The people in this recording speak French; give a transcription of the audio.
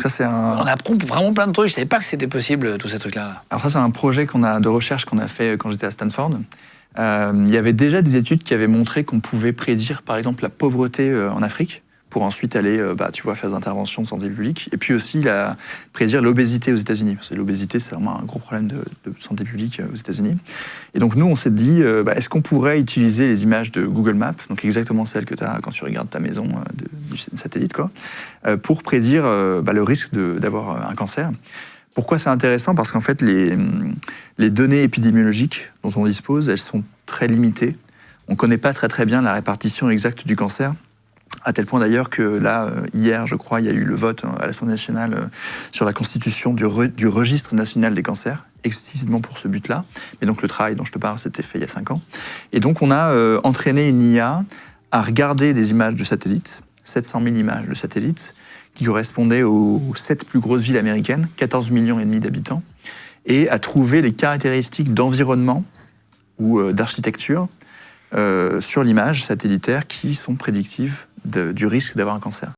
ça, c'est un... On apprend vraiment plein de trucs. Je savais pas que c'était possible, tous ces trucs-là. Alors ça, c'est un projet de recherche qu'on a fait quand j'étais à Stanford. Il y avait déjà des études qui avaient montré qu'on pouvait prédire, par exemple, la pauvreté en Afrique, pour ensuite aller, faire des interventions de santé publique, et puis aussi prédire l'obésité aux États-Unis. Parce que l'obésité, c'est vraiment un gros problème de santé publique aux États-Unis. Et donc nous, on s'est dit, est-ce qu'on pourrait utiliser les images de Google Maps, donc exactement celles que tu as quand tu regardes ta maison du satellite, pour prédire le risque d'avoir un cancer. Pourquoi c'est intéressant? Parce qu'en fait, les données épidémiologiques dont on dispose, elles sont très limitées. On ne connaît pas très bien la répartition exacte du cancer. À tel point d'ailleurs que là, hier, je crois, il y a eu le vote à l'Assemblée nationale sur la constitution du registre national des cancers, explicitement pour ce but-là. Mais donc le travail dont je te parle, c'était fait il y a 5 ans. Et donc on a entraîné une IA à regarder des images de satellites, 700 000 images de satellites, qui correspondaient aux 7 plus grosses villes américaines, 14,5 millions d'habitants, et à trouver les caractéristiques d'environnement ou d'architecture sur l'image satellitaire qui sont prédictives du risque d'avoir un cancer.